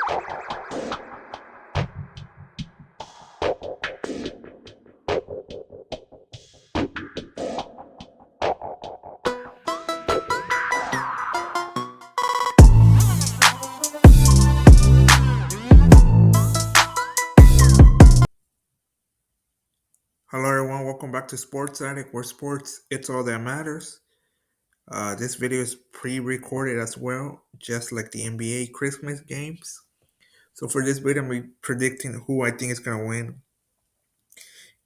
Hello everyone, welcome back to Sports Addict, where sports, it's all that matters. This video is pre-recorded as well, just like the NBA Christmas games. So for this video, I'm predicting who I think is going to win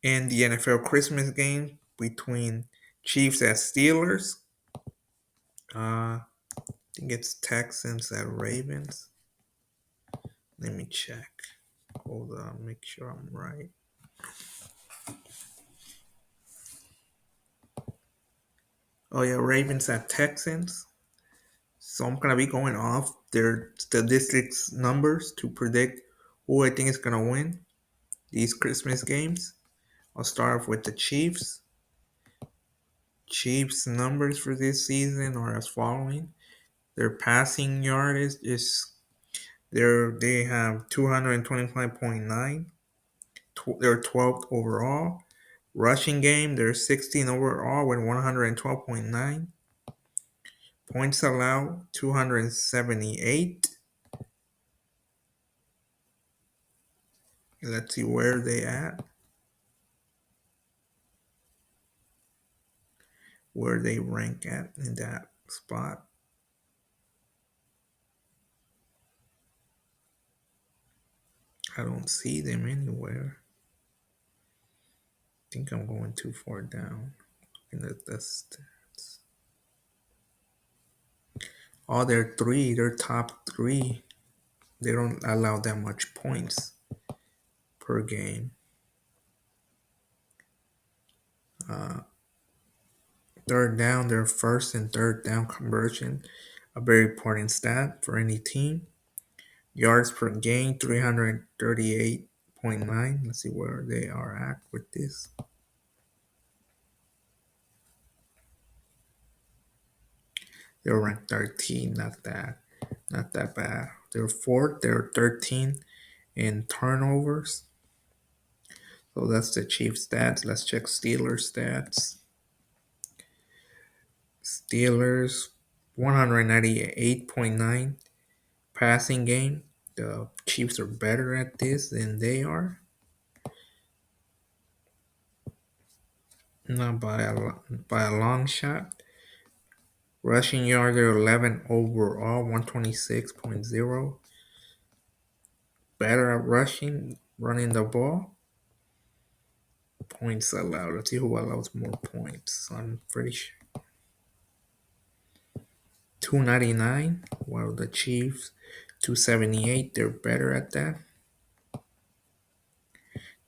in the NFL Christmas game between Chiefs and Steelers. I think it's Texans and Ravens. Let me check. Hold on, make sure I'm right. Oh yeah, Ravens at Texans. So I'm gonna be going off their statistics numbers to predict who I think is gonna win these Christmas games. I'll start off with the Chiefs. Chiefs numbers for this season are as following. Their passing yardage is they have 225.9. They're 12th overall. Rushing game, they're 16 overall with 112.9. Points allowed, 278. Let's see where they at. Where they rank at in that spot. I don't see them anywhere. I think I'm going too far down in the stats. Oh, they're top three. They don't allow that much points per game. Uh, Third down, their first and third down conversion, a very important stat for any team. Yards per game, 338.9. Let's see where they are at with this. They're ranked 13, not that bad. They're fourth, they're 13 in turnovers. So that's the Chiefs stats. Let's check Steelers stats. Steelers 198.9 passing game. The Chiefs are better at this than they are. Not by a long shot. Rushing yard, they're 11 overall, 126.0. Better at running the ball. Points allowed. Let's see who allows more points. I'm pretty sure 299, while the Chiefs 278. They're better at that.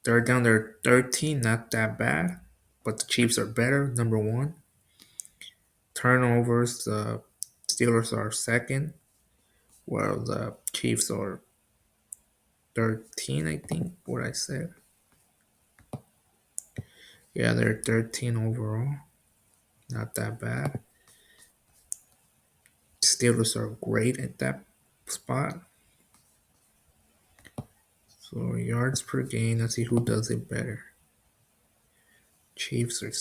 Third down, they're 13, not that bad, but the Chiefs are better. Number one. Turnovers, the Steelers are second, while the Chiefs are 13. I think what I said. Yeah, they're 13 overall. Not that bad. Steelers are great at that spot. So yards per game. Let's see who does it better. Chiefs are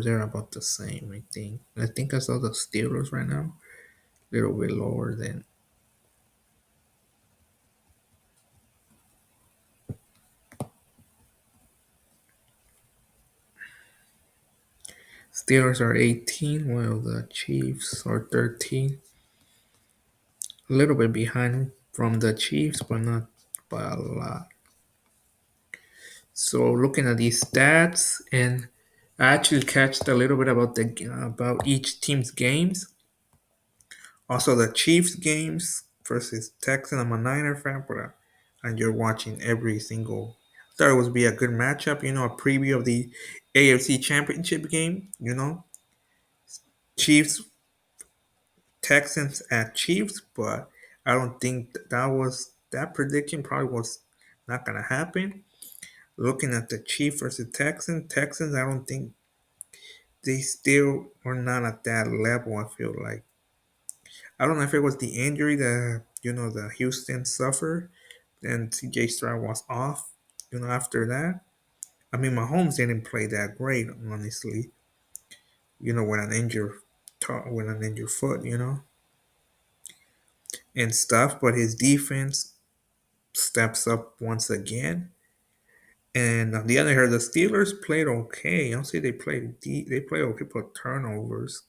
they're about the same. I think. I think I saw the Steelers right now a little bit lower than. Steelers are 18, while the Chiefs are 13. A little bit behind from the Chiefs, but not by a lot. So looking at these stats, and I actually catched a little bit about each team's games. Also, the Chiefs games versus Texans. I'm a Niner fan, but I enjoy watching every single. Thought it would be a good matchup. A preview of the AFC Championship game. Chiefs Texans at Chiefs, but I don't think that prediction probably was not gonna happen. Looking at the Chiefs versus Texans, I don't think they still are not at that level. I feel like I don't know if it was the injury that the Houston suffered, and CJ Stroud was off. After that, I mean, Mahomes didn't play that great, honestly. With an injured foot, and stuff. But his defense steps up once again. And on the other hand, the Steelers played okay. I'll say they played okay, but turnovers.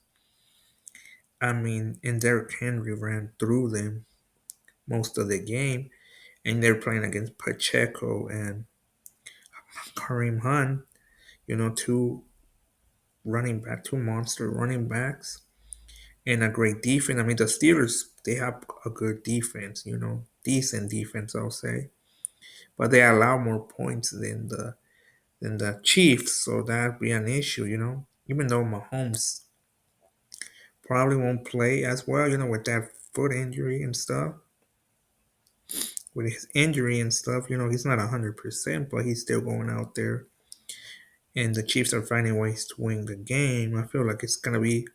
I mean, and Derrick Henry ran through them most of the game, and they're playing against Pacheco and Kareem Hunt. Two monster running backs, and a great defense. I mean, the Steelers, they have a good defense. Decent defense, I'll say, but they allow more points than the Chiefs, so that'd be an issue. Even though Mahomes probably won't play as well. With that foot injury and stuff. With his injury and stuff, he's not 100%, but he's still going out there. And the Chiefs are finding ways to win the game. I feel like it's going to be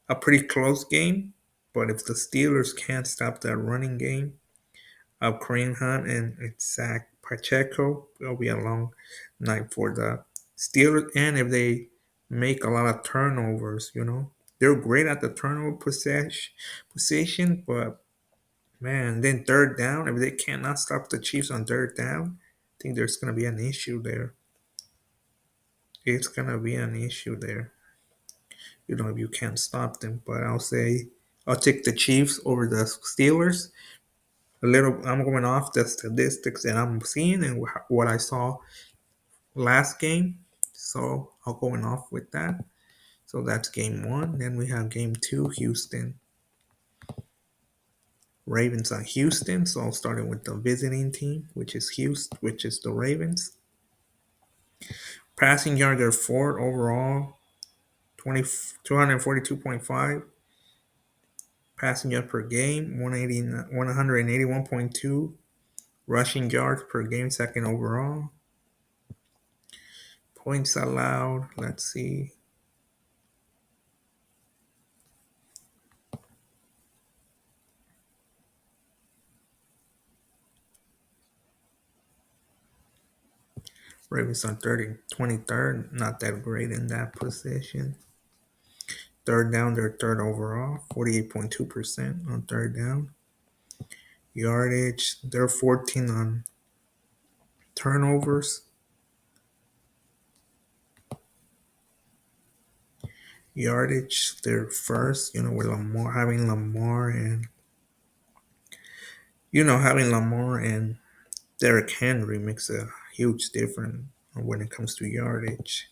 a pretty close game. But if the Steelers can't stop that running game of Kareem Hunt and Zach Pacheco, it'll be a long night for the Steelers. And if they make a lot of turnovers, they're great at the turnover position, but man, then third down, if they cannot stop the Chiefs on third down, I think there's going to be an issue there. It's going to be an issue there. If you can't stop them. But I'll take the Chiefs over the Steelers. I'm going off the statistics that I'm seeing and what I saw last game. So I'll going off with that. So that's game one. Then we have game two, Houston. Ravens on Houston. So starting with the visiting team, which is the Ravens. Passing yards are 4 overall, 242.5. Passing yards per game, 181.2. Rushing yards per game, second overall. Points allowed, let's see. Ravens on 23rd, not that great in that position. Third down, they're third overall, 48.2% on third down. Yardage, they're 14 on turnovers. Yardage, they're first, with having Lamar and Derrick Henry makes a huge difference when it comes to yardage.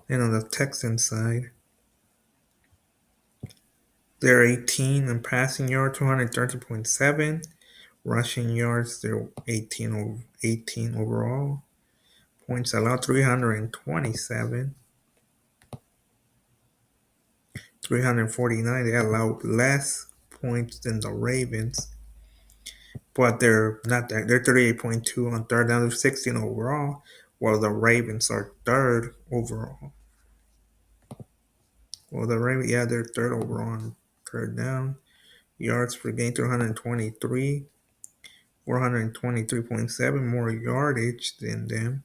Then on the Texans side, they're 18 in passing yards, 230.7. Rushing yards, they're 18 overall. Points allowed, 327. 349. They allowed less points than the Ravens. But they're not that. They're 38.2 on third down. They're 16 overall, while the Ravens are third overall. Well, they're third overall on third down. Yards per game, 323. 423.7 more yardage than them.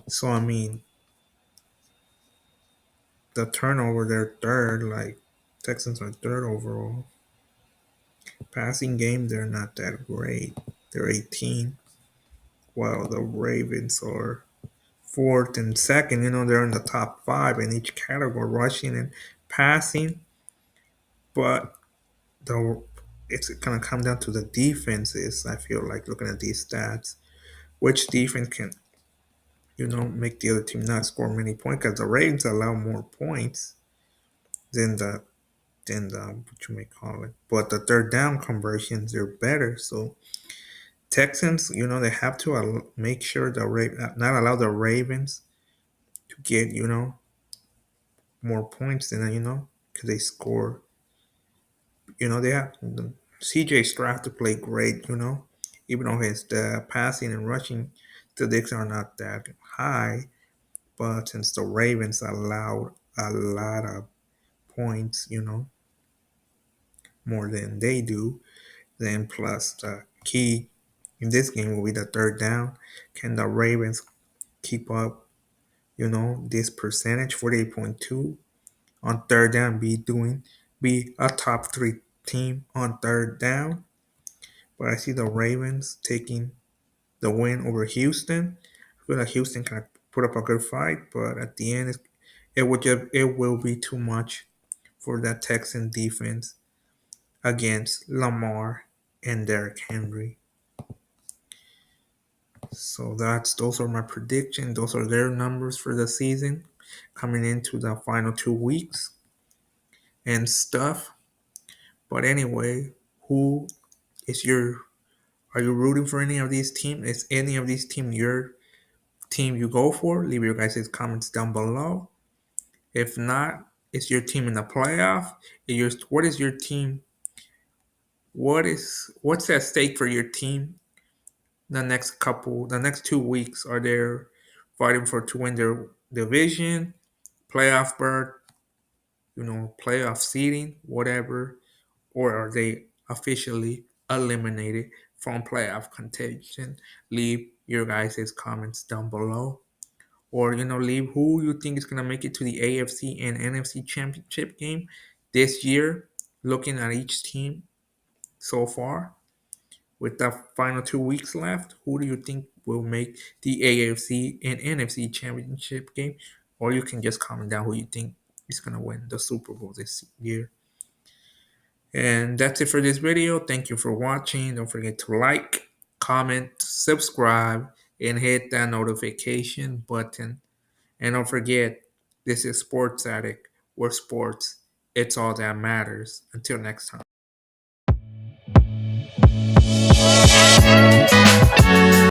So, I mean, the turnover, they're third. Like, Texans are third overall. Passing game, they're not that great. They're 18. While the Ravens are fourth and second. They're in the top five in each category, rushing and passing. But it's going to come down to the defenses, I feel like, looking at these stats. Which defense can, make the other team not score many points? Because the Ravens allow more points than the what you may call it. But the third down conversions, they're better. So Texans, they have to make sure not allow the Ravens to get, more points than, because they score. They have CJ Stroud to play great, even though his passing and rushing statistics are not that high. But since the Ravens allowed a lot of points, more than they do. Then plus the key in this game will be the third down. Can the Ravens keep up, this percentage, 48.2 on third down, be a top three team on third down? But I see the Ravens taking the win over Houston. I feel like Houston can put up a good fight, but at the end, it will be too much for that Texan defense against Lamar and Derrick Henry. So those are my predictions. Those are their numbers for the season coming into the final 2 weeks and stuff. But anyway, who is your are you rooting for any of these teams? Is any of these teams your team you go for? Leave your guys' comments down below. If not, is your team in the playoff? What is your team? What's at stake for your team the next 2 weeks? Are they fighting for to win their division, playoff berth, playoff seeding, whatever, or are they officially eliminated from playoff contention? Leave your guys' comments down below. Or, leave who you think is going to make it to the AFC and NFC championship game this year, looking at each team so far. With the final 2 weeks left, who do you think will make the AFC and NFC championship game? Or you can just comment down who you think is going to win the Super Bowl this year. And that's it for this video. Thank you for watching. Don't forget to like, comment, subscribe, and hit that notification button. And don't forget, this is Sports Addict, where sports, it's all that matters. Until next time.